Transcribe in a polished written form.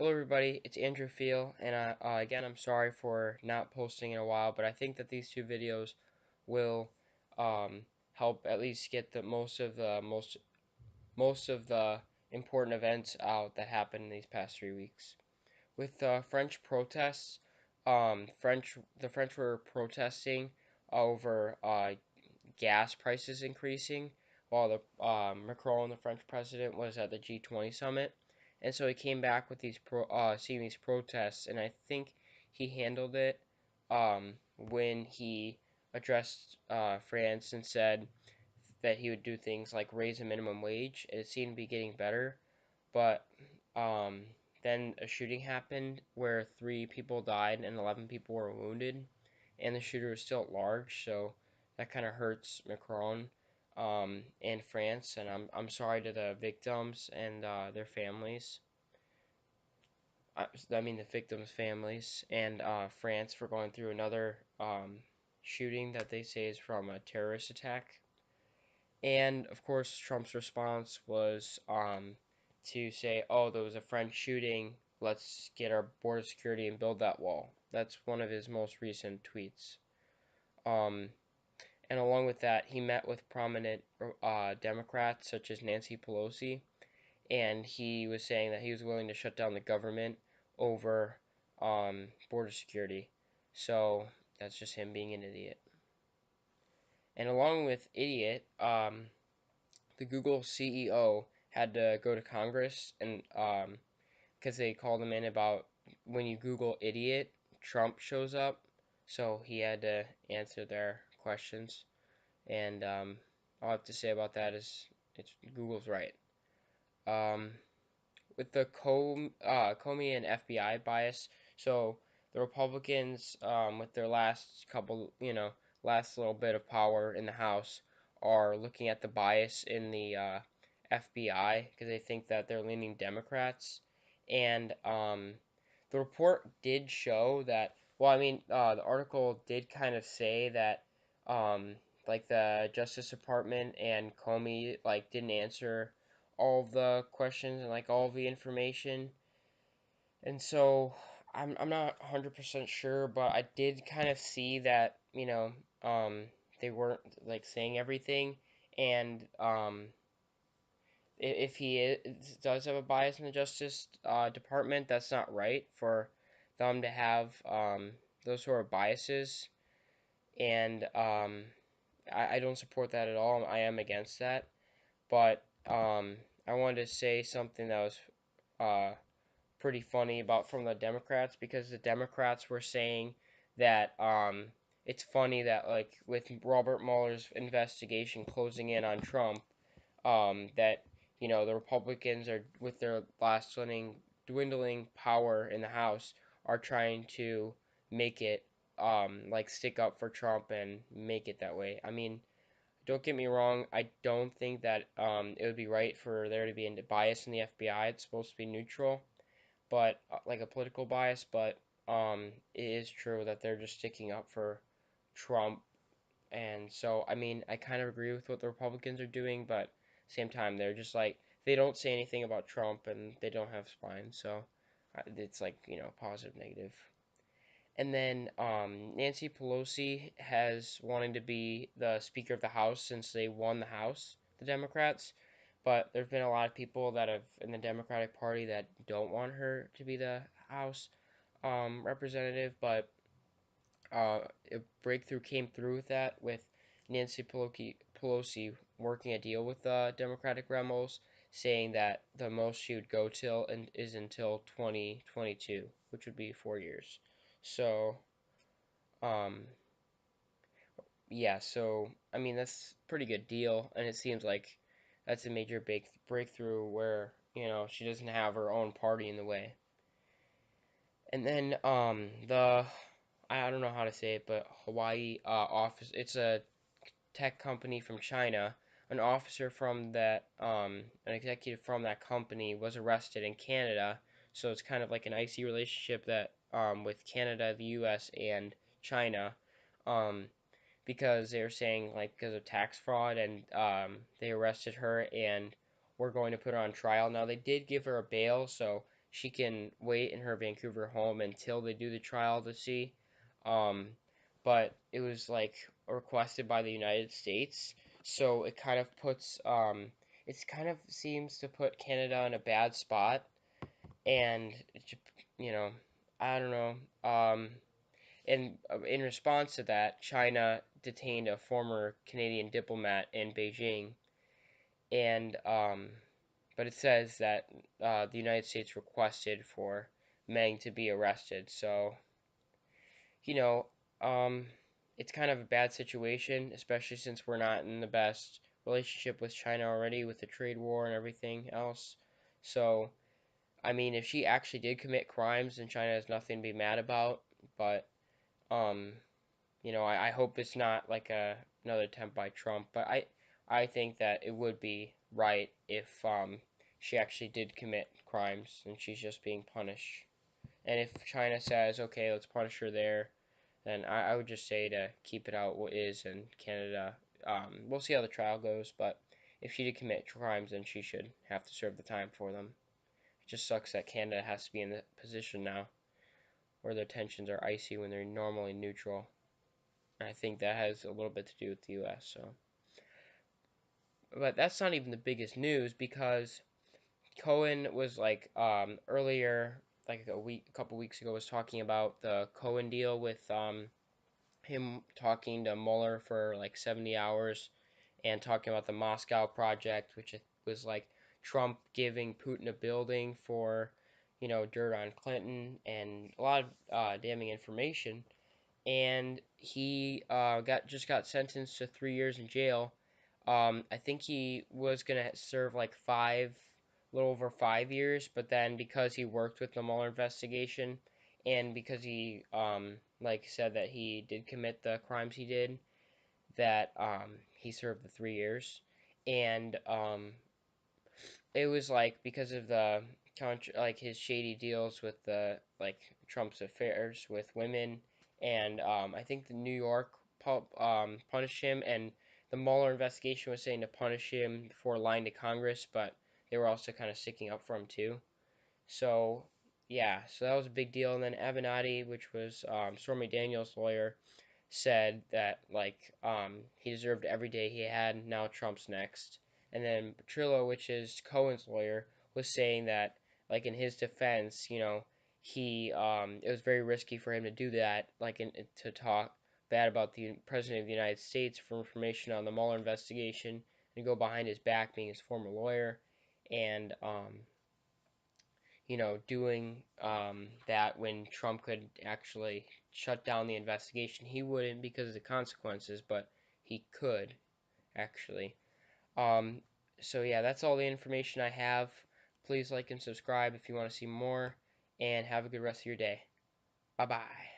Hello everybody, it's Andrew Feel, and again I'm sorry for not posting in a while, but I think that these two videos will um, help at least get the most of the important events out that happened in these past 3 weeks. With the French protests, the French were protesting over gas prices increasing, while the Macron, the French president, was at the G20 summit, and so he came back with seeing these protests, and I think he handled it when he addressed France and said that he would do things like raise the minimum wage. It seemed to be getting better, but um, then a shooting happened where 3 people died and 11 people were wounded, and the shooter was still at large, so that kind of hurts Macron and France. And I'm sorry to the victims and their families. I mean the victims' families and France for going through another shooting that they say is from a terrorist attack. And of course, Trump's response was to say, "Oh, there was a French shooting. Let's get our border security and build that wall." That's one of his most recent tweets. Um, and along with that, he met with prominent Democrats such as Nancy Pelosi, and he was saying that he was willing to shut down the government over border security. So that's just him being an idiot. And along with idiot, the Google CEO had to go to Congress and because they called him in about when you Google idiot, Trump shows up. So he had to answer their questions. And all I have to say about that is it's Google's right. Um, with the Comey and FBI bias, so the Republicans, with their last couple, last little bit of power in the House, are looking at the bias in the FBI because they think that they're leaning Democrats, and the report did show that. Well, I mean, the article did kind of say that, like the Justice Department and Comey like didn't answer all of the questions and like all of the information. And so I'm not 100% sure, but I did kind of see that, they weren't like saying everything. And if does have a bias in the Justice Department, that's not right for them to have those sort of biases. And I don't support that at all. I am against that. But I wanted to say something that was uh, pretty funny about from the Democrats because the Democrats were saying that it's funny that like with Robert Mueller's investigation closing in on Trump, that the Republicans are with their last dwindling power in the House are trying to make it like stick up for Trump and make it that way. I mean, don't get me wrong, I don't think that it would be right for there to be a bias in the FBI. It's supposed to be neutral, but like a political bias, but it is true that they're just sticking up for Trump. And so, I mean, I kind of agree with what the Republicans are doing, but same time, they're just like, they don't say anything about Trump and they don't have spine. So it's like, positive, negative. And then Nancy Pelosi has wanted to be the Speaker of the House since they won the House, the Democrats. But there have been a lot of people that have in the Democratic Party that don't want her to be the House representative. But a breakthrough came through with that, with Nancy Pelosi working a deal with the Democratic rebels, saying that the most she would go till and is until 2022, which would be 4 years. So, um, yeah, so I mean that's a pretty good deal, and it seems like that's a major big breakthrough where she doesn't have her own party in the way. And then the I don't know how to say it, but Hawaii office. It's a tech company from China. An officer from an executive from that company was arrested in Canada. So it's kind of like an icy relationship that with Canada, the U.S., and China. Um, because they were saying like because of tax fraud and they arrested her and were going to put her on trial. Now they did give her a bail, so she can wait in her Vancouver home until they do the trial to see. Um, but it was like requested by the United States, so it kind of puts it kind of seems to put Canada in a bad spot, and you know, I don't know. In response to that, China detained a former Canadian diplomat in Beijing, and but it says that the United States requested for Meng to be arrested. So you know, um, it's kind of a bad situation, especially since we're not in the best relationship with China already with the trade war and everything else. So I mean, if she actually did commit crimes, then China has nothing to be mad about. But um, I hope it's not like another attempt by Trump, but I think that it would be right if she actually did commit crimes and she's just being punished. And if China says, okay, let's punish her there, then I would just say to keep it out what is in Canada. We'll see how the trial goes, but if she did commit crimes, then she should have to serve the time for them. It just sucks that Canada has to be in the position now where their tensions are icy when they're normally neutral. I think that has a little bit to do with the U.S. So, but that's not even the biggest news because Cohen was like earlier, like a couple weeks ago, was talking about the Cohen deal with him talking to Mueller for like 70 hours and talking about the Moscow project, which was like Trump giving Putin a building for dirt on Clinton and a lot of damning information, and he got sentenced to 3 years in jail. I think he was gonna serve like a little over 5 years, but then because he worked with the Mueller investigation, and because he like said that he did commit the crimes he did, that he served the 3 years, and it was like because of the like his shady deals with the like Trump's affairs with women, and I think the New York punished him, and the Mueller investigation was saying to punish him for lying to Congress, but they were also kind of sticking up for him too. So yeah, so that was a big deal. And then Avenatti, which was Stormy Daniels' lawyer, said that like he deserved every day he had. Now Trump's next. And then Petrillo, which is Cohen's lawyer, was saying that like in his defense, he it was very risky for him to do that, like to talk bad about the president of the United States for information on the Mueller investigation and go behind his back, being his former lawyer, and doing that when Trump could actually shut down the investigation. He wouldn't because of the consequences, but he could actually. Um, so, yeah, that's all the information I have. Please like and subscribe if you want to see more, and have a good rest of your day. Bye bye.